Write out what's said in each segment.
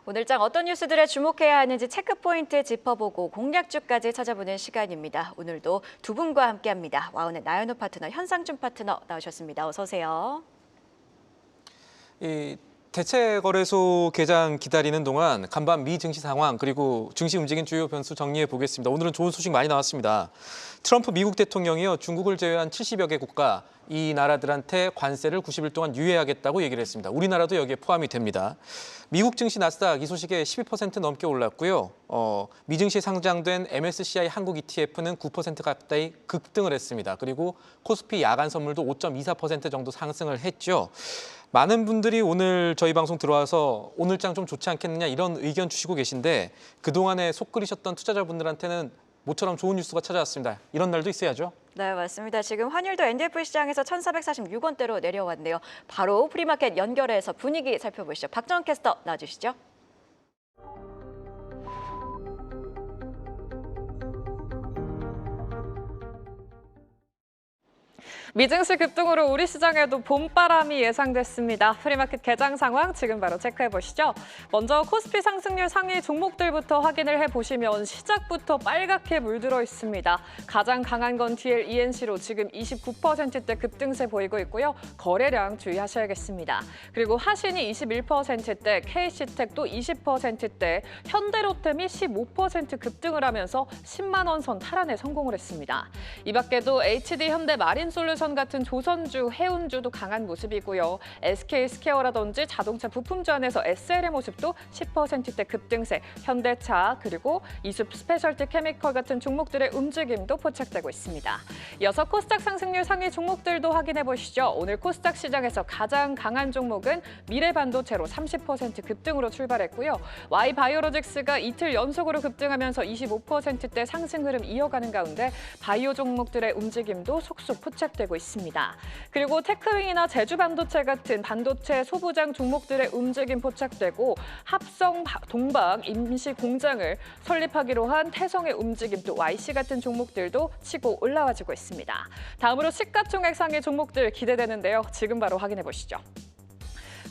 오늘장 어떤 뉴스들에 주목해야 하는지 체크포인트 짚어보고 공략주까지 찾아보는 시간입니다. 오늘도 두 분과 함께합니다. 와운의 나연호 파트너, 현상준 파트너 나오셨습니다. 어서 오세요. 대체 거래소 개장 기다리는 동안 간밤 미 증시 상황 그리고 증시 움직인 주요 변수 정리해 보겠습니다. 오늘은 좋은 소식 많이 나왔습니다. 트럼프 미국 대통령이요, 중국을 제외한 70여 개 국가 이 나라들한테 관세를 90일 동안 유예하겠다고 얘기를 했습니다. 우리나라도 여기에 포함이 됩니다. 미국 증시 나스닥 이 소식에 12% 넘게 올랐고요. 미 증시에 상장된 MSCI 한국 ETF는 9% 가까이 급등을 했습니다. 그리고 코스피 야간 선물도 5.24% 정도 상승을 했죠. 많은 분들이 오늘 저희 방송 들어와서 오늘장 좀 좋지 않겠느냐 이런 의견 주시고 계신데 그동안에 속 끓이셨던 투자자분들한테는 모처럼 좋은 뉴스가 찾아왔습니다. 이런 날도 있어야죠. 네, 맞습니다. 지금 환율도 NDF 시장에서 1,446원대로 내려왔네요. 바로 프리마켓 연결해서 분위기 살펴보시죠. 박정원 캐스터 나와주시죠. 미증시 급등으로 우리 시장에도 봄바람이 예상됐습니다. 프리마켓 개장 상황 지금 바로 체크해 보시죠. 먼저 코스피 상승률 상위 종목들부터 확인을 해보시면 시작부터 빨갛게 물들어 있습니다. 가장 강한 건 DL ENC로 지금 29%대 급등세 보이고 있고요. 거래량 주의하셔야겠습니다. 그리고 하신이 21%대, KC텍도 20%대, 현대로템이 15% 급등을 하면서 10만 원 선 탈환에 성공을 했습니다. 이 밖에도 HD 현대 마린솔루션 같은 조선주, 해운주도 강한 모습이고요. SK스퀘어라든지 자동차 부품주 안에서 SL의 모습도 10%대 급등세, 현대차 그리고 이숲 스페셜티 케미컬 같은 종목들의 움직임도 포착되고 있습니다. 이어서 코스닥 상승률 상위 종목들도 확인해 보시죠. 오늘 코스닥 시장에서 가장 강한 종목은 미래반도체로 30% 급등으로 출발했고요. Y바이오로직스가 이틀 연속으로 급등하면서 25%대 상승 흐름 이어가는 가운데 바이오 종목들의 움직임도 속속 포착되고 있습니다. 그리고 테크윙이나 제주반도체 같은 반도체 소부장 종목들의 움직임 포착되고 합성 동방 임시 공장을 설립하기로 한 태성의 움직임 또 YC 같은 종목들도 치고 올라와주고 있습니다. 다음으로 시가총액 상위 종목들 기대되는데요. 지금 바로 확인해 보시죠.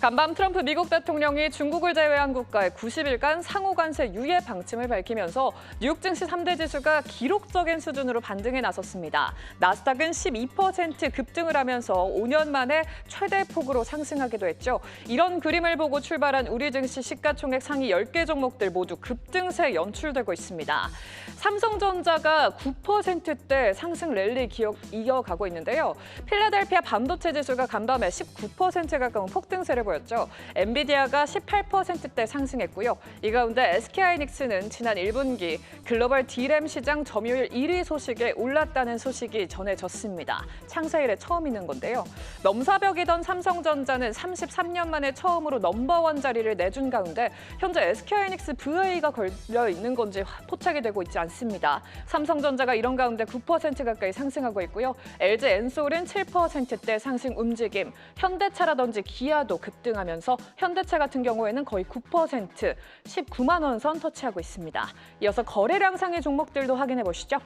간밤 트럼프 미국 대통령이 중국을 제외한 국가에 90일간 상호 관세 유예 방침을 밝히면서 뉴욕 증시 3대 지수가 기록적인 수준으로 반등에 나섰습니다. 나스닥은 12% 급등을 하면서 5년 만에 최대 폭으로 상승하기도 했죠. 이런 그림을 보고 출발한 우리 증시 시가총액 상위 10개 종목들 모두 급등세 연출되고 있습니다. 삼성전자가 9%대 상승 랠리 이어가고 있는데요. 필라델피아 반도체 지수가 간밤에 19% 가까운 폭등세를 보였죠. 엔비디아가 18%대 상승했고요. 이 가운데 SK하이닉스는 지난 1분기 글로벌 D램 시장 점유율 1위 소식에 올랐다는 소식이 전해졌습니다. 창사 이래 처음 있는 건데요. 넘사벽이던 삼성전자는 33년 만에 처음으로 넘버원 자리를 내준 가운데 현재 SK하이닉스 VA가 걸려 있는 건지 포착이 되고 있지 않습니다. 삼성전자가 이런 가운데 9% 가까이 상승하고 있고요. LG 엔솔은 7%대 상승 움직임, 현대차라든지 기아도 급등하면서 현대차 같은 경우에는 거의 9%, 19만 원 선 터치하고 있습니다. 이어서 거래량 상위 종목들도 확인해 보시죠.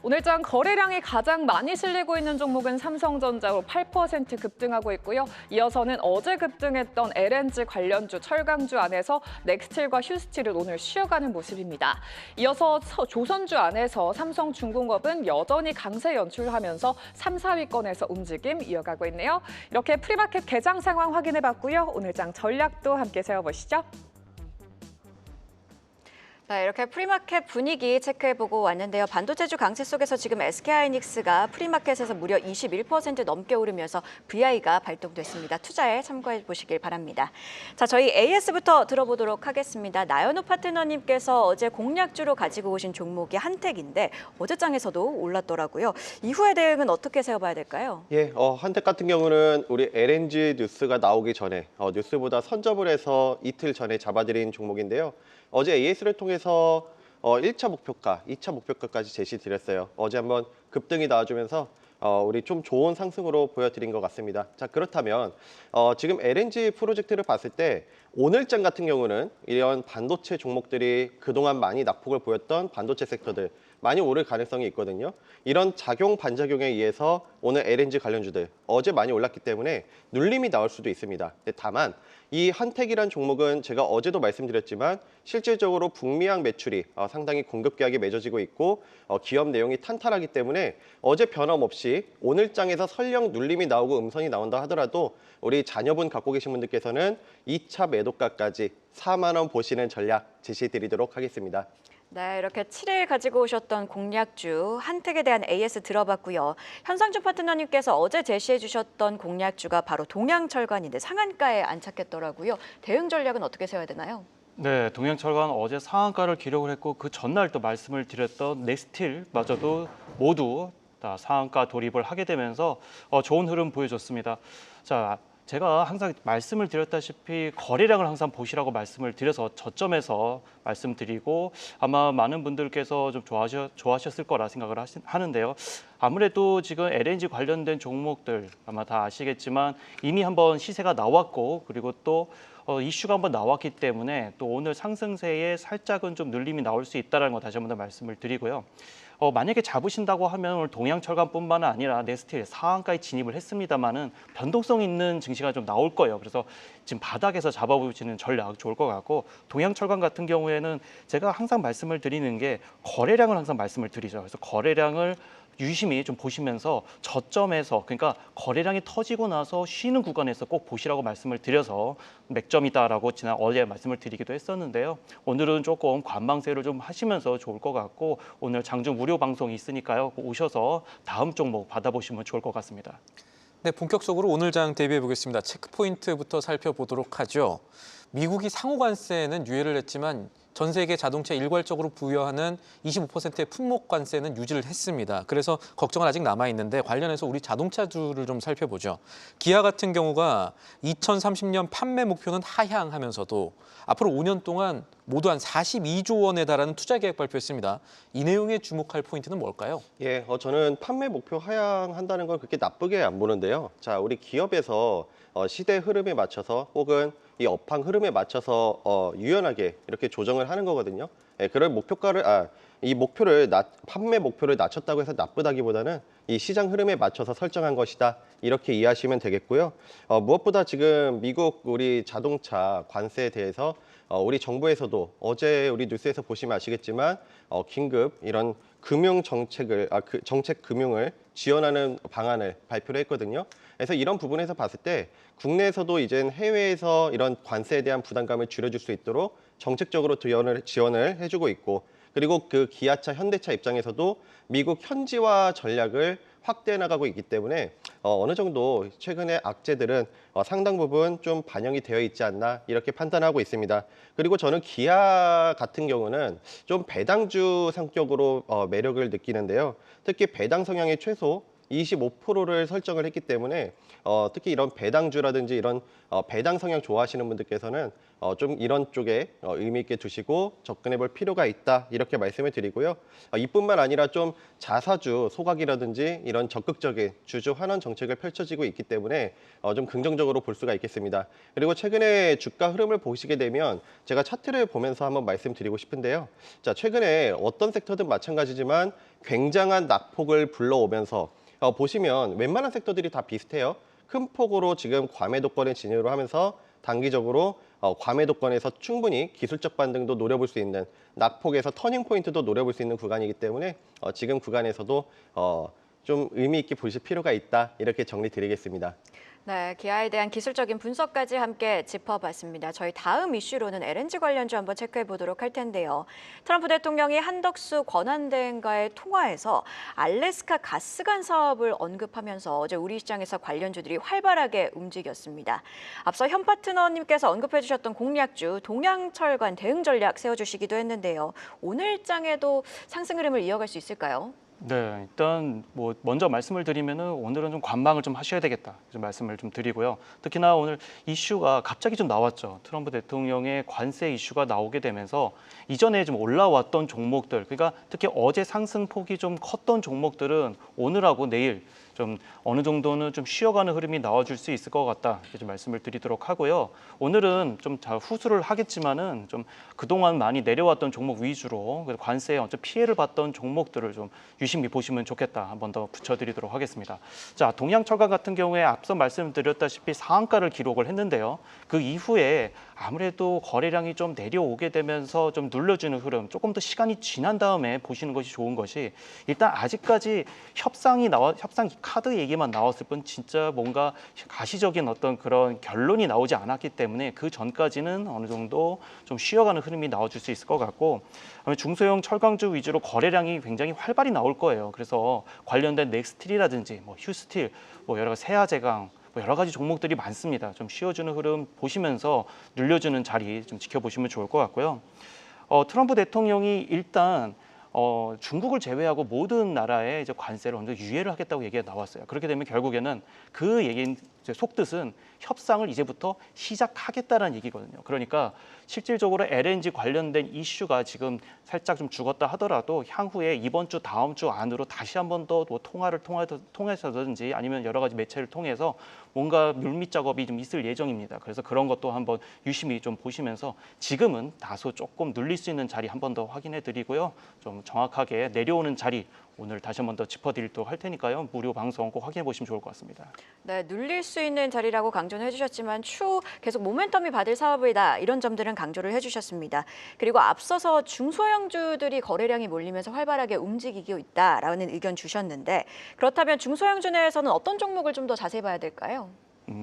오늘장 거래량이 가장 많이 실리고 있는 종목은 삼성전자로 8% 급등하고 있고요. 이어서는 어제 급등했던 LNG 관련주, 철강주 안에서 넥스틸과 휴스틸은 오늘 쉬어가는 모습입니다. 이어서 조선주 안에서 삼성중공업은 여전히 강세 연출하면서 3, 4위권에서 움직임 이어가고 있네요. 이렇게 프리마켓 개장 상황 확인해봤고요. 오늘장 전략도 함께 세워보시죠. 네, 이렇게 프리마켓 분위기 체크해보고 왔는데요. 반도체주 강세 속에서 지금 SK하이닉스가 프리마켓에서 무려 21% 넘게 오르면서 VI가 발동됐습니다. 투자에 참고해 보시길 바랍니다. 자, 저희 AS부터 들어보도록 하겠습니다. 나연호 파트너님께서 어제 공략주로 가지고 오신 종목이 한택인데 어제장에서도 올랐더라고요. 이후의 대응은 어떻게 세워봐야 될까요? 예, 한택 같은 경우는 우리 LNG 뉴스가 나오기 전에 뉴스보다 선점을 해서 이틀 전에 잡아드린 종목인데요. 어제 AS를 통해서 1차 목표가, 2차 목표가까지 제시드렸어요. 어제 한번 급등이 나와주면서 우리 좀 좋은 상승으로 보여드린 것 같습니다. 자, 그렇다면 지금 LNG 프로젝트를 봤을 때 오늘장 같은 경우는 이런 반도체 종목들이 그동안 많이 낙폭을 보였던 반도체 섹터들, 많이 오를 가능성이 있거든요. 이런 작용 반작용에 의해서 오늘 LNG 관련주들 어제 많이 올랐기 때문에 눌림이 나올 수도 있습니다. 다만 이 한택이란 종목은 제가 어제도 말씀드렸지만 실질적으로 북미항 매출이 상당히 공급계약이 맺어지고 있고 기업 내용이 탄탄하기 때문에 어제 변함없이 오늘 장에서 설령 눌림이 나오고 음선이 나온다 하더라도 우리 자녀분 갖고 계신 분들께서는 2차 매도가까지 4만 원 보시는 전략 제시드리도록 하겠습니다. 네, 이렇게 7일 가지고 오셨던 공략주 한택에 대한 AS 들어봤고요. 현상준 파트너님께서 어제 제시해 주셨던 공략주가 바로 동양철관인데 상한가에 안착했더라고요. 대응 전략은 어떻게 세워야 되나요? 네, 동양철관 어제 상한가를 기록을 했고 그 전날 또 말씀을 드렸던 넥스틸마저도 모두 다 상한가 돌입을 하게 되면서 좋은 흐름 보여줬습니다. 자, 제가 항상 말씀을 드렸다시피 거래량을 항상 보시라고 말씀을 드려서 저점에서 말씀드리고 아마 많은 분들께서 좀 좋아하셨을 거라 생각을 하는데요. 아무래도 지금 LNG 관련된 종목들 아마 다 아시겠지만 이미 한번 시세가 나왔고 그리고 또 이슈가 한번 나왔기 때문에 또 오늘 상승세에 살짝은 좀 눌림이 나올 수 있다는 거 다시 한번 더 말씀을 드리고요. 만약에 잡으신다고 하면 오늘 동양철관뿐만 아니라 넥스틸 상한가에 진입을 했습니다만은 변동성 있는 증시가 좀 나올 거예요. 그래서 지금 바닥에서 잡아보시는 전략 좋을 것 같고 동양철관 같은 경우에는 제가 항상 말씀을 드리는 게 거래량을 항상 말씀을 드리죠. 그래서 거래량을 유심히 좀 보시면서 저점에서 그러니까 거래량이 터지고 나서 쉬는 구간에서 꼭 보시라고 말씀을 드려서 맥점이다라고 지난 어제 말씀을 드리기도 했었는데요. 오늘은 조금 관망세를 좀 하시면서 좋을 것 같고 오늘 장중 무료 방송이 있으니까요. 오셔서 다음 종목 받아보시면 좋을 것 같습니다. 네, 본격적으로 오늘 장 대비해 보겠습니다. 체크 포인트부터 살펴보도록 하죠. 미국이 상호 관세는 유예를 했지만 전 세계 자동차에 일괄적으로 부여하는 25%의 품목 관세는 유지를 했습니다. 그래서 걱정은 아직 남아 있는데 관련해서 우리 자동차주를 좀 살펴보죠. 기아 같은 경우가 2030년 판매 목표는 하향하면서도 앞으로 5년 동안 모두 한 42조 원에 달하는 투자 계획 발표했습니다. 이 내용에 주목할 포인트는 뭘까요? 예, 저는 판매 목표 하향한다는 건 그렇게 나쁘게 안 보는데요. 자, 우리 기업에서 시대 흐름에 맞춰서 혹은 이 업황 흐름에 맞춰서 유연하게 이렇게 조정을 하는 거거든요. 예, 그런 판매 목표를 낮췄다고 해서 나쁘다기보다는 이 시장 흐름에 맞춰서 설정한 것이다. 이렇게 이해하시면 되겠고요. 무엇보다 지금 미국 우리 자동차 관세에 대해서 우리 정부에서도 어제 우리 뉴스에서 보시면 아시겠지만 긴급 이런 금융 정책을 정책 금융을 지원하는 방안을 발표를 했거든요. 그래서 이런 부분에서 봤을 때 국내에서도 이젠 해외에서 이런 관세에 대한 부담감을 줄여줄 수 있도록 정책적으로 지원을 해주고 있고 그리고 그 기아차, 현대차 입장에서도 미국 현지화 전략을 확대해 나가고 있기 때문에 어느 정도 최근의 악재들은 상당 부분 좀 반영이 되어 있지 않나 이렇게 판단하고 있습니다. 그리고 저는 기아 같은 경우는 좀 배당주 성격으로 매력을 느끼는데요. 특히 배당 성향의 최소 25%를 설정을 했기 때문에 특히 이런 배당주라든지 이런 배당 성향 좋아하시는 분들께서는 좀 이런 쪽에 의미 있게 두시고 접근해 볼 필요가 있다 이렇게 말씀을 드리고요. 이뿐만 아니라 좀 자사주 소각이라든지 이런 적극적인 주주 환원 정책을 펼쳐지고 있기 때문에 좀 긍정적으로 볼 수가 있겠습니다. 그리고 최근에 주가 흐름을 보시게 되면 제가 차트를 보면서 한번 말씀드리고 싶은데요. 자, 최근에 어떤 섹터든 마찬가지지만 굉장한 낙폭을 불러오면서 보시면 웬만한 섹터들이 다 비슷해요. 큰 폭으로 지금 과매도권에 진입을 하면서 단기적으로 과매도권에서 충분히 기술적 반등도 노려볼 수 있는 낙폭에서 터닝 포인트도 노려볼 수 있는 구간이기 때문에 지금 구간에서도 좀 의미 있게 보실 필요가 있다 이렇게 정리 드리겠습니다. 네, 기아에 대한 기술적인 분석까지 함께 짚어봤습니다. 저희 다음 이슈로는 LNG 관련주 한번 체크해 보도록 할 텐데요. 트럼프 대통령이 한덕수 권한대행과의 통화에서 알래스카 가스관 사업을 언급하면서 어제 우리 시장에서 관련주들이 활발하게 움직였습니다. 앞서 현 파트너님께서 언급해 주셨던 공략주 동양철관 대응 전략 세워주시기도 했는데요. 오늘 장에도 상승 흐름을 이어갈 수 있을까요? 네, 일단 먼저 말씀을 드리면은 오늘은 좀 관망을 좀 하셔야 되겠다 좀 말씀을 좀 드리고요. 특히나 오늘 이슈가 갑자기 좀 나왔죠. 트럼프 대통령의 관세 이슈가 나오게 되면서 이전에 좀 올라왔던 종목들, 그러니까 특히 어제 상승폭이 좀 컸던 종목들은 오늘하고 내일 좀 어느 정도는 좀 쉬어가는 흐름이 나와줄 수 있을 것 같다 이렇게 좀 말씀을 드리도록 하고요. 오늘은 좀 후수를 하겠지만은 좀 그동안 많이 내려왔던 종목 위주로 관세에 어떤 피해를 봤던 종목들을 좀 유심히 보시면 좋겠다 한 번 더 붙여드리도록 하겠습니다. 자, 동양철강 같은 경우에 앞서 말씀드렸다시피 상한가를 기록을 했는데요. 그 이후에 아무래도 거래량이 좀 내려오게 되면서 좀 눌러주는 흐름, 조금 더 시간이 지난 다음에 보시는 것이 좋은 것이 일단 아직까지 협상 카드 얘기만 나왔을 뿐 진짜 뭔가 가시적인 어떤 그런 결론이 나오지 않았기 때문에 그 전까지는 어느 정도 좀 쉬어가는 흐름이 나와줄 수 있을 것 같고 중소형 철강주 위주로 거래량이 굉장히 활발히 나올 거예요. 그래서 관련된 넥스틸이라든지 뭐 휴스틸, 뭐 여러 가지 세아제강 여러 가지 종목들이 많습니다. 좀 쉬어주는 흐름 보시면서 늘려주는 자리 좀 지켜보시면 좋을 것 같고요. 트럼프 대통령이 일단 중국을 제외하고 모든 나라에 이제 관세를 어느 정도 유예를 하겠다고 얘기가 나왔어요. 그렇게 되면 결국에는 그 얘기 속뜻은 협상을 이제부터 시작하겠다는 얘기거든요. 그러니까 실질적으로 LNG 관련된 이슈가 지금 살짝 좀 죽었다 하더라도 향후에 이번 주 다음 주 안으로 다시 한 번 더 뭐 통화를 통해서든지 아니면 여러 가지 매체를 통해서 뭔가 물밑 작업이 좀 있을 예정입니다. 그래서 그런 것도 한번 유심히 좀 보시면서 지금은 다소 조금 눌릴 수 있는 자리 한 번 더 확인해 드리고요. 좀 정확하게 내려오는 자리 오늘 다시 한 번 더 짚어드리도록 할 테니까요. 무료 방송 꼭 확인해 보시면 좋을 것 같습니다. 네, 눌릴 수 있는 자리라고 강조는 해주셨지만 추후 계속 모멘텀이 받을 사업이다 이런 점들은 강조를 해주셨습니다. 그리고 앞서서 중소형주들이 거래량이 몰리면서 활발하게 움직이고 있다라는 의견 주셨는데 그렇다면 중소형주 내에서는 어떤 종목을 좀 더 자세히 봐야 될까요?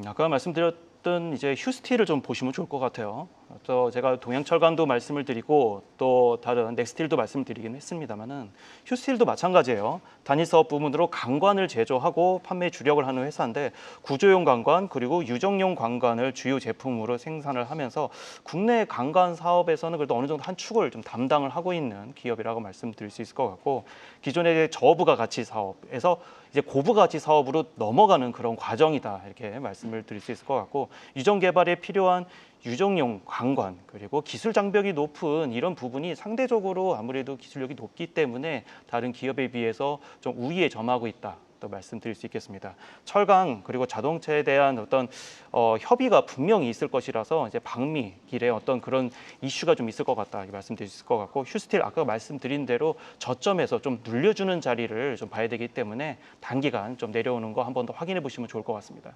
아까 말씀드렸던 이제 휴스틸을 좀 보시면 좋을 것 같아요. 또 제가 동양철강도 말씀을 드리고 또 다른 넥스틸도 말씀을 드리긴 했습니다만은 휴스틸도 마찬가지예요. 단일 사업 부문으로 강관을 제조하고 판매 주력을 하는 회사인데 구조용 강관 그리고 유정용 강관을 주요 제품으로 생산을 하면서 국내 강관 사업에서는 그래도 어느 정도 한 축을 좀 담당을 하고 있는 기업이라고 말씀드릴 수 있을 것 같고 기존의 저부가 가치 사업에서 이제 고부가 가치 사업으로 넘어가는 그런 과정이다 이렇게 말씀을 드릴 수 있을 것 같고 유정 개발에 필요한 유정용 강관 그리고 기술 장벽이 높은 이런 부분이 상대적으로 아무래도 기술력이 높기 때문에 다른 기업에 비해서 좀 우위에 점하고 있다. 또 말씀드릴 수 있겠습니다. 철강 그리고 자동차에 대한 어떤 협의가 분명히 있을 것이라서 이제 방미 길에 어떤 그런 이슈가 좀 있을 것 같다 이렇게 말씀드릴 수 있을 것 같고 휴스틸 아까 말씀드린 대로 저점에서 좀 눌려주는 자리를 좀 봐야 되기 때문에 단기간 좀 내려오는 거 한 번 더 확인해 보시면 좋을 것 같습니다.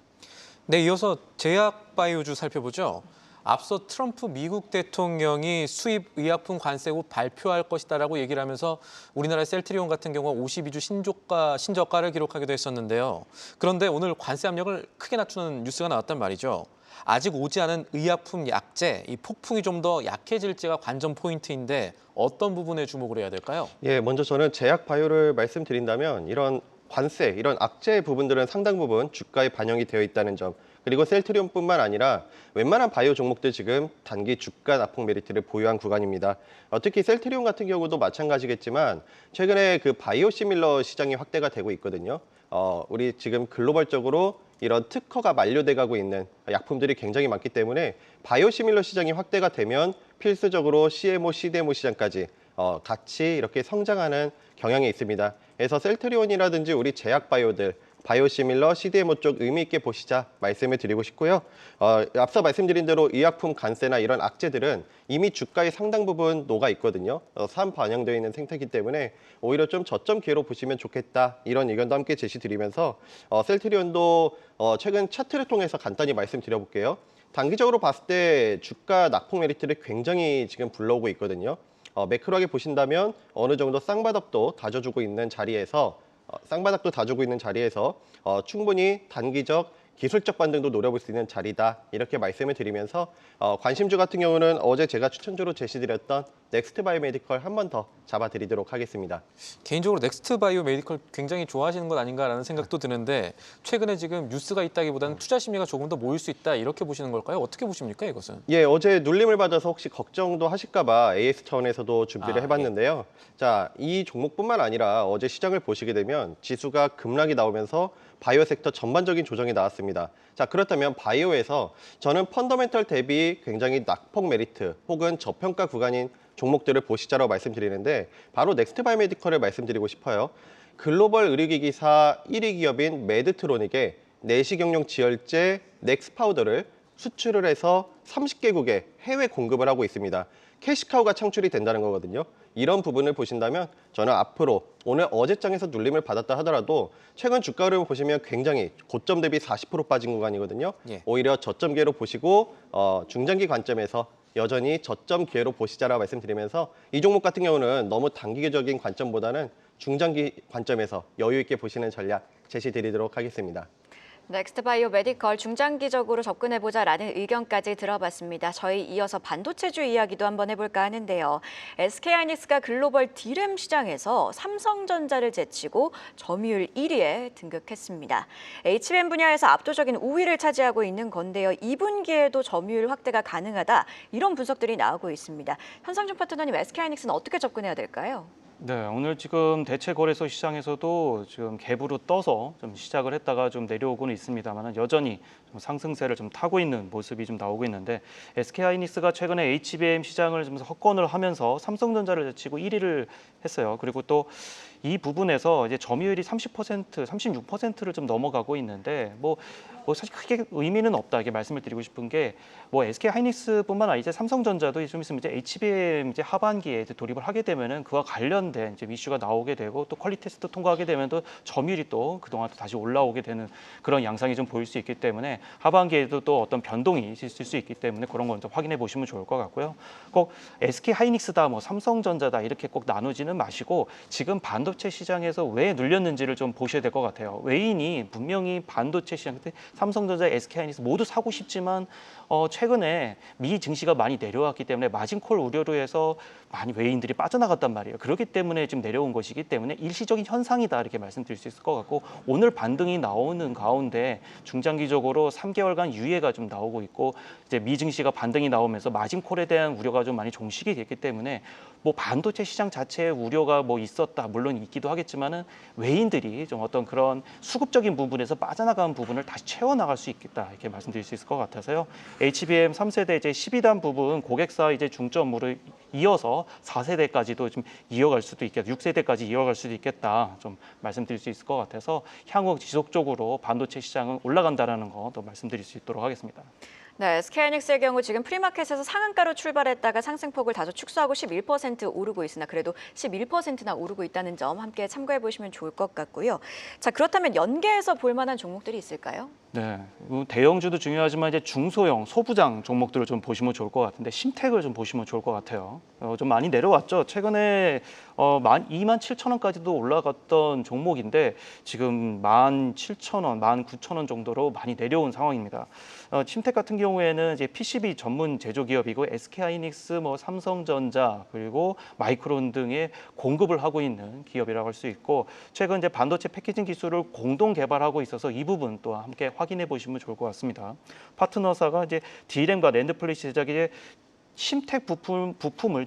네, 이어서 제약바이오주 살펴보죠. 앞서 트럼프 미국 대통령이 수입 의약품 관세 후 발표할 것이다라고 얘기를 하면서 우리나라의 셀트리온 같은 경우 52주 신저가를 기록하기도 했었는데요. 그런데 오늘 관세 압력을 크게 낮추는 뉴스가 나왔단 말이죠. 아직 오지 않은 의약품 약재, 이 폭풍이 좀 더 약해질지가 관전 포인트인데 어떤 부분에 주목을 해야 될까요? 예, 먼저 저는 제약 바이오를 말씀드린다면 이런 관세, 이런 악재 부분들은 상당 부분 주가에 반영이 되어 있다는 점, 그리고 셀트리온뿐만 아니라 웬만한 바이오 종목들 지금 단기 주가 낙폭 메리트를 보유한 구간입니다. 특히 셀트리온 같은 경우도 마찬가지겠지만 최근에 그 바이오시밀러 시장이 확대가 되고 있거든요. 우리 지금 글로벌적으로 이런 특허가 만료돼 가고 있는 약품들이 굉장히 많기 때문에 바이오시밀러 시장이 확대가 되면 필수적으로 CMO, CDMO 시장까지 같이 이렇게 성장하는 경향이 있습니다. 그래서 셀트리온이라든지 우리 제약 바이오들, 바이오시밀러, CDMO 쪽 의미 있게 보시자 말씀을 드리고 싶고요. 앞서 말씀드린 대로 의약품 관세나 이런 악재들은 이미 주가의 상당 부분 녹아 있거든요. 반영되어 있는 생태이기 때문에 오히려 좀 저점 기회로 보시면 좋겠다. 이런 의견도 함께 제시드리면서 셀트리온도 최근 차트를 통해서 간단히 말씀드려볼게요. 단기적으로 봤을 때 주가 낙폭 메리트를 굉장히 지금 불러오고 있거든요. 매크로하게 보신다면 어느 정도 쌍바닥도 다져주고 있는 자리에서 충분히 단기적 기술적 반등도 노려볼 수 있는 자리다 이렇게 말씀을 드리면서 관심주 같은 경우는 어제 제가 추천주로 제시드렸던 넥스트 바이오메디컬 한 번 더 잡아드리도록 하겠습니다. 개인적으로 넥스트 바이오 메디컬 굉장히 좋아하시는 것 아닌가라는 생각도 드는데 최근에 지금 뉴스가 있다기보다는 투자 심리가 조금 더 모일 수 있다 이렇게 보시는 걸까요? 어떻게 보십니까 이것은? 예, 어제 눌림을 받아서 혹시 걱정도 하실까 봐 AS 차원에서도 준비를 해봤는데요. 자, 이 종목뿐만 아니라 어제 시장을 보시게 되면 지수가 급락이 나오면서 바이오 섹터 전반적인 조정이 나왔습니다. 자, 그렇다면 바이오에서 저는 펀더멘털 대비 굉장히 낙폭 메리트 혹은 저평가 구간인 종목들을 보시자라고 말씀드리는데 바로 넥스트 바이오메디컬을 말씀드리고 싶어요. 글로벌 의료기기사 1위 기업인 메드트로닉에 내시경용 지혈제 넥스파우더를 수출을 해서 30개국에 해외 공급을 하고 있습니다. 캐시카우가 창출이 된다는 거거든요. 이런 부분을 보신다면 저는 앞으로 오늘 어제장에서 눌림을 받았다 하더라도 최근 주가 흐름을 보시면 굉장히 고점 대비 40% 빠진 구간이거든요. 예. 오히려 저점 기회로 보시고 중장기 관점에서 여전히 저점 기회로 보시자라고 말씀드리면서 이 종목 같은 경우는 너무 단기적인 관점보다는 중장기 관점에서 여유 있게 보시는 전략 제시드리도록 하겠습니다. 넥스트바이오 메디컬 중장기적으로 접근해보자라는 의견까지 들어봤습니다. 저희 이어서 반도체주 이야기도 한번 해볼까 하는데요. SK하이닉스가 글로벌 D램 시장에서 삼성전자를 제치고 점유율 1위에 등극했습니다. HBM 분야에서 압도적인 우위를 차지하고 있는 건데요. 2분기에도 점유율 확대가 가능하다, 이런 분석들이 나오고 있습니다. 현상준 파트너님, SK하이닉스는 어떻게 접근해야 될까요? 네, 오늘 지금 대체 거래소 시장에서도 지금 갭으로 떠서 좀 시작을 했다가 좀 내려오고는 있습니다만 여전히 좀 상승세를 좀 타고 있는 모습이 좀 나오고 있는데, SK하이닉스가 최근에 HBM 시장을 좀 석권을 하면서 삼성전자를 제치고 1위를 했어요. 그리고 또 이 부분에서 이제 점유율이 30%, 36%를 좀 넘어가고 있는데 뭐 사실 크게 의미는 없다, 이렇게 말씀을 드리고 싶은 게, 뭐 SK하이닉스뿐만 아니라 이제 삼성전자도 좀 있으면 이제 HBM 이제 하반기에 이제 돌입을 하게 되면은 그와 관련된 이제 이슈가 나오게 되고 또 퀄리티 테스트 통과하게 되면 또 점유율이 또 그동안 또 다시 올라오게 되는 그런 양상이 좀 보일 수 있기 때문에 하반기에도 또 어떤 변동이 있을 수 있기 때문에 그런 건 좀 확인해 보시면 좋을 것 같고요. 꼭 SK하이닉스다, 뭐 삼성전자다 이렇게 꼭 나누지는 마시고 지금 반도체 시장에서 왜 눌렸는지를 좀 보셔야 될 것 같아요. 외인이 분명히 반도체 시장 때 삼성전자, SK하이닉스 모두 사고 싶지만 최근에 미 증시가 많이 내려왔기 때문에 마진콜 우려로 해서 많이 외인들이 빠져나갔단 말이에요. 그렇기 때문에 지금 내려온 것이기 때문에 일시적인 현상이다, 이렇게 말씀드릴 수 있을 것 같고, 오늘 반등이 나오는 가운데 중장기적으로 3개월간 유예가 좀 나오고 있고, 이제 미 증시가 반등이 나오면서 마진콜에 대한 우려가 좀 많이 종식이 됐기 때문에 뭐 반도체 시장 자체에 우려가 뭐 있었다, 물론 있기도 하겠지만은 외인들이 좀 어떤 그런 수급적인 부분에서 빠져나간 부분을 다시 채워나갈 수 있겠다, 이렇게 말씀드릴 수 있을 것 같아서요. HBM 3세대 이제 12단 부분 고객사 이제 중점으로 이어서 4세대까지도 좀 이어갈 수도 있겠다, 6세대까지 이어갈 수도 있겠다, 좀 말씀드릴 수 있을 것 같아서 향후 지속적으로 반도체 시장은 올라간다라는 거 또 말씀드릴 수 있도록 하겠습니다. 네, SK하이닉스의 경우 지금 프리마켓에서 상한가로 출발했다가 상승폭을 다소 축소하고 11% 오르고 있으나 그래도 11%나 오르고 있다는 점 함께 참고해 보시면 좋을 것 같고요. 자, 그렇다면 연계해서 볼 만한 종목들이 있을까요? 네, 대형주도 중요하지만 이제 중소형 소부장 종목들을 좀 보시면 좋을 것 같은데, 심택을 좀 보시면 좋을 것 같아요. 좀 많이 내려왔죠. 최근에 27,000원까지도 올라갔던 종목인데 지금 17,000원, 19,000원 정도로 많이 내려온 상황입니다. 심택 같은 경우에는 이제 PCB 전문 제조 기업이고 SK하이닉스, 뭐 삼성전자 그리고 마이크론 등의 공급을 하고 있는 기업이라고 할 수 있고, 최근 이제 반도체 패키징 기술을 공동 개발하고 있어서 이 부분 또 함께 확인해 보시면 좋을 것 같습니다. 파트너사가 이제 D램과 랜드 플래시 제작에 심택 부품을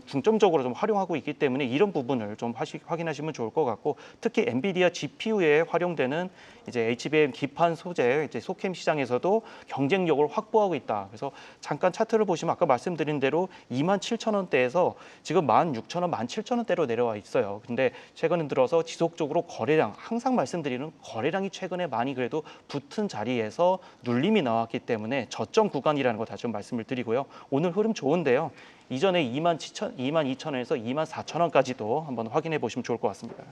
중점적으로 좀 활용하고 있기 때문에 이런 부분을 좀 확인하시면 좋을 것 같고, 특히 엔비디아 GPU에 활용되는 이제 HBM 기판 소재 이제 소캠 시장에서도 경쟁력을 확보하고 있다. 그래서 잠깐 차트를 보시면 아까 말씀드린 대로 27,000원대에서 지금 16,000원, 17,000원대로 내려와 있어요. 근데 최근 들어서 지속적으로 거래량, 항상 말씀드리는 거래량이 최근에 많이 그래도 붙은 자리에서 눌림이 나왔기 때문에 저점 구간이라는 거 다시 좀 말씀을 드리고요. 오늘 흐름 좋은데요. 이전에 22,000원에서 24,000원까지도 한번 확인해 보시면 좋을 것 같습니다.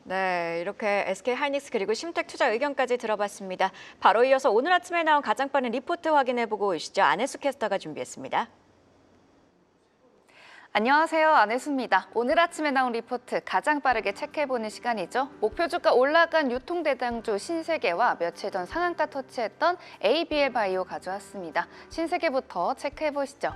네, 이렇게 SK하이닉스 그리고 심택 투자 의견까지 들어봤습니다. 바로 이어서 오늘 아침에 나온 가장 빠른 리포트 확인해보고 오시죠. 안혜수 캐스터가 준비했습니다. 안녕하세요. 안혜수입니다. 오늘 아침에 나온 리포트 가장 빠르게 체크해보는 시간이죠. 목표 주가 올라간 유통대장주 신세계와 며칠 전 상한가 터치했던 ABL 바이오 가져왔습니다. 신세계부터 체크해보시죠.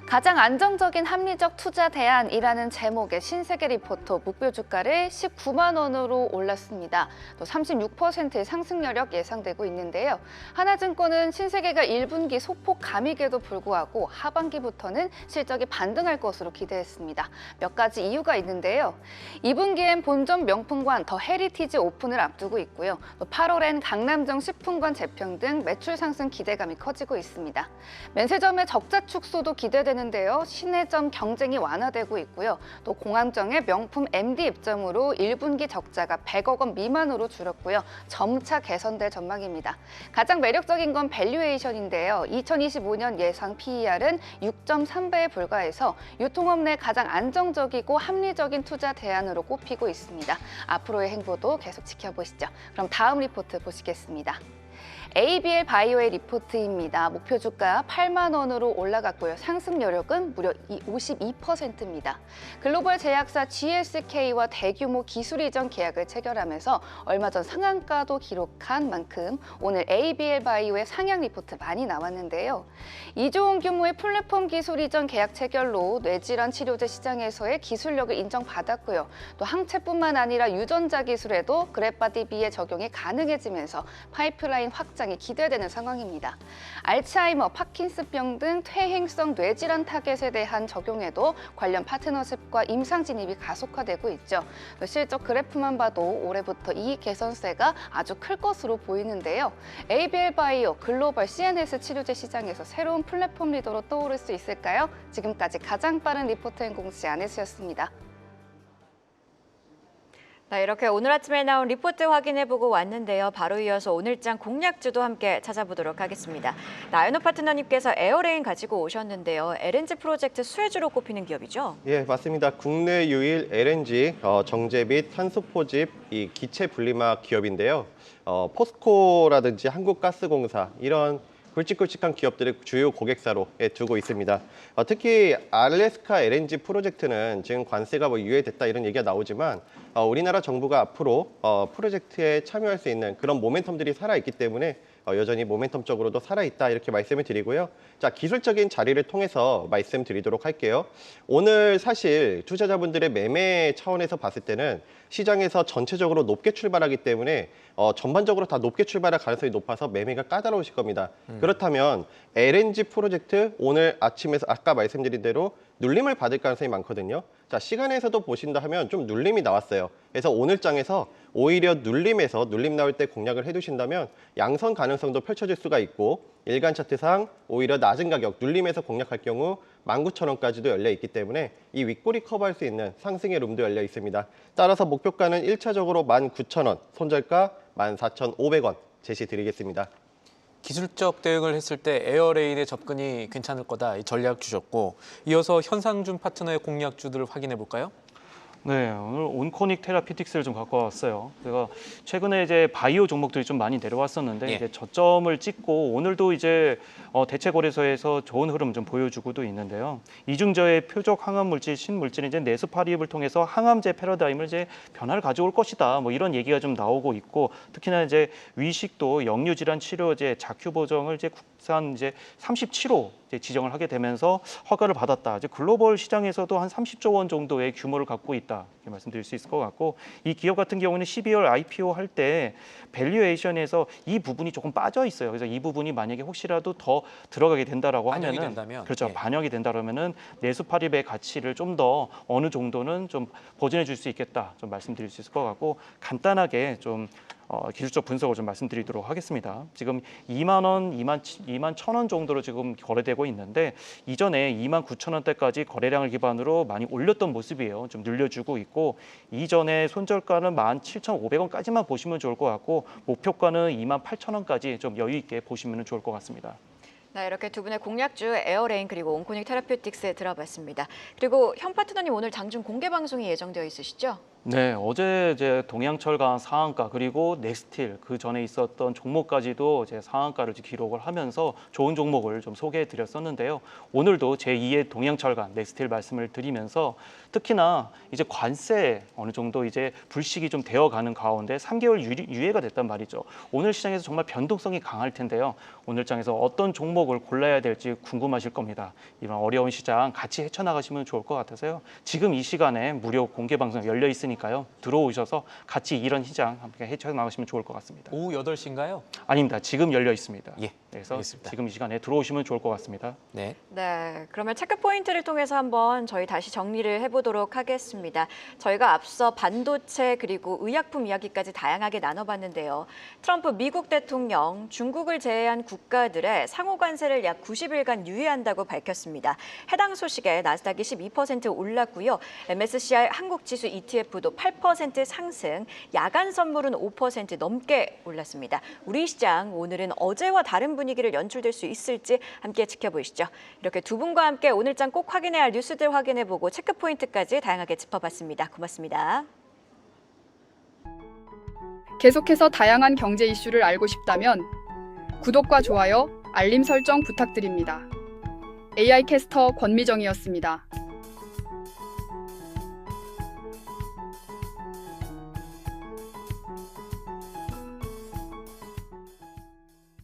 가장 안정적인 합리적 투자 대안이라는 제목의 신세계 리포터 목표 주가를 19만 원으로 올랐습니다. 또 36%의 상승 여력 예상되고 있는데요. 하나증권은 신세계가 1분기 소폭 감익에도 불구하고 하반기부터는 실적이 반등할 것으로 기대했습니다. 몇 가지 이유가 있는데요. 2분기엔 본점 명품관 더 헤리티지 오픈을 앞두고 있고요. 또 8월엔 강남정 식품관 재평 등 매출 상승 기대감이 커지고 있습니다. 면세점의 적자 축소도 기대되고 되는데요. 시내점 경쟁이 완화되고 있고요. 또 공황정의 명품 MD 입점으로 1분기 적자가 100억 원 미만으로 줄었고요. 점차 개선될 전망입니다. 가장 매력적인 건 밸류에이션인데요. 2025년 예상 PER은 6.3배에 불과해서 유통업 내 가장 안정적이고 합리적인 투자 대안으로 꼽히고 있습니다. 앞으로의 행보도 계속 지켜보시죠. 그럼 다음 리포트 보시겠습니다. ABL 바이오의 리포트입니다. 목표 주가 8만 원으로 올라갔고요. 상승 여력은 무려 52%입니다. 글로벌 제약사 GSK와 대규모 기술 이전 계약을 체결하면서 얼마 전 상한가도 기록한 만큼 오늘 ABL 바이오의 상향 리포트 많이 나왔는데요. 2조 원 규모의 플랫폼 기술 이전 계약 체결로 뇌질환 치료제 시장에서의 기술력을 인정받았고요. 또 항체뿐만 아니라 유전자 기술에도 그래파디비의 적용이 가능해지면서 파이프라인 확장이 기대되는 상황입니다. 알츠하이머, 파킨슨병 등 퇴행성 뇌질환 타겟에 대한 적용에도 관련 파트너십과 임상 진입이 가속화되고 있죠. 실적 그래프만 봐도 올해부터 이익 개선세가 아주 클 것으로 보이는데요. ABL 바이오 글로벌 CNS 치료제 시장에서 새로운 플랫폼 리더로 떠오를 수 있을까요? 지금까지 가장 빠른 리포트 공시 안혜수였습니다. 네, 이렇게 오늘 아침에 나온 리포트 확인해보고 왔는데요. 바로 이어서 오늘장 공략주도 함께 찾아보도록 하겠습니다. 나연호 파트너님께서 에어레인 가지고 오셨는데요. LNG 프로젝트 수혜주로 꼽히는 기업이죠? 예, 맞습니다. 국내 유일 LNG 정제 및 탄소 포집 이 기체 분리막 기업인데요. 포스코라든지 한국가스공사 이런 굵직굵직한 기업들을 주요 고객사로 두고 있습니다. 특히 알래스카 LNG 프로젝트는 지금 관세가 유예됐다 이런 얘기가 나오지만 우리나라 정부가 앞으로 프로젝트에 참여할 수 있는 그런 모멘텀들이 살아있기 때문에 여전히 모멘텀적으로도 살아있다 이렇게 말씀을 드리고요. 자, 기술적인 자리를 통해서 말씀드리도록 할게요. 오늘 사실 투자자분들의 매매 차원에서 봤을 때는 시장에서 전체적으로 높게 출발하기 때문에 전반적으로 다 높게 출발할 가능성이 높아서 매매가 까다로우실 겁니다. 그렇다면 LNG 프로젝트 오늘 아침에서 아까 말씀드린 대로 눌림을 받을 가능성이 많거든요. 자, 시간에서도 보신다 하면 좀 눌림이 나왔어요. 그래서 오늘 장에서 오히려 눌림에서 눌림 나올 때 공략을 해두신다면 양선 가능성도 펼쳐질 수가 있고 일간 차트상 오히려 낮은 가격 눌림에서 공략할 경우 19,000원까지도 열려 있기 때문에 이 윗꼬리 커버할 수 있는 상승의 룸도 열려 있습니다. 따라서 목표가는 1차적으로 19,000원, 손절가 14,500원 제시 드리겠습니다. 기술적 대응을 했을 때 에어레인의 접근이 괜찮을 거다 이 전략 주셨고 이어서 현상준 파트너의 공략주들을 확인해 볼까요? 네, 오늘 온코닉 테라피틱스를 좀 갖고 왔어요. 제가 최근에 이제 바이오 종목들이 좀 많이 내려왔었는데 예. 이제 저점을 찍고 오늘도 이제 대체 거래소에서 좋은 흐름 좀 보여주고도 있는데요. 이중저의 표적 항암 물질, 신물질이 이제 내수파리입을 통해서 항암제 패러다임을 이제 변화를 가져올 것이다. 뭐 이런 얘기가 좀 나오고 있고 특히나 이제 위식도 역류 질환 치료제 자큐 보정을 이제 국산 이제 37호 지정을 하게 되면서 허가를 받았다. 이제 글로벌 시장에서도 한 30조 원 정도의 규모를 갖고 있다. 이렇게 말씀드릴 수 있을 것 같고 이 기업 같은 경우는 12월 IPO 할 때 밸류에이션에서 이 부분이 조금 빠져 있어요. 그래서 이 부분이 만약에 혹시라도 더 들어가게 된다라고 반영이 하면은 된다면, 그렇죠. 예. 반영이 된다라면은 내수파립의 가치를 좀 더 어느 정도는 좀 보존해 줄 수 있겠다. 좀 말씀드릴 수 있을 것 같고 간단하게 좀 기술적 분석을 좀 말씀드리도록 하겠습니다. 지금 2만 원, 2만 1,000원 정도로 지금 거래되고 있는데 이전에 2만 9천 원대까지 거래량을 기반으로 많이 올렸던 모습이에요. 좀 늘려주고 있고 이전에 손절가는 17,500원까지만 보시면 좋을 것 같고 목표가는 2만 8천 원까지 좀 여유 있게 보시면 좋을 것 같습니다. 네, 이렇게 두 분의 공략주 에어레인 그리고 온코닉 테라피틱스 들어봤습니다. 그리고 현 파트너님 오늘 장중 공개 방송이 예정되어 있으시죠? 네, 어제 이제 동양철강 상한가 그리고 넥스틸 그 전에 있었던 종목까지도 이제 상한가를 기록을 하면서 좋은 종목을 좀 소개해 드렸었는데요. 오늘도 제2의 동양철강 넥스틸 말씀을 드리면서 특히나 이제 관세 어느 정도 이제 불식이 좀 되어가는 가운데 3개월 유예가 됐단 말이죠. 오늘 시장에서 정말 변동성이 강할 텐데요. 오늘 장에서 어떤 종목을 골라야 될지 궁금하실 겁니다. 이런 어려운 시장 같이 헤쳐나가시면 좋을 것 같아서요. 지금 이 시간에 무료 공개 방송 열려 있으니 있으니까요. 들어오셔서 같이 이런 시장 함께 헤쳐나가시면 좋을 것 같습니다. 오후 8시인가요? 아닙니다. 지금 열려 있습니다. 예, 그래서 알겠습니다. 지금 이 시간에 들어오시면 좋을 것 같습니다. 네. 네, 그러면 체크 포인트를 통해서 한번 저희 다시 정리를 해보도록 하겠습니다. 저희가 앞서 반도체 그리고 의약품 이야기까지 다양하게 나눠봤는데요. 트럼프 미국 대통령 중국을 제외한 국가들의 상호 관세를 약 90일간 유예한다고 밝혔습니다. 해당 소식에 나스닥이 12% 올랐고요. MSCI 한국 지수 ETF도 8% 상승, 야간 선물은 5% 넘게 올랐습니다. 우리 시장 오늘은 어제와 다른 분위기를 연출될 수 있을지 함께 지켜보시죠. 이렇게 두 분과 함께 오늘장 꼭 확인해야 할 뉴스들 확인해보고 체크 포인트까지 다양하게 짚어봤습니다. 고맙습니다. 계속해서 다양한 경제 이슈를 알고 싶다면 구독과 좋아요, 알림 설정 부탁드립니다. AI 캐스터 권미정이었습니다.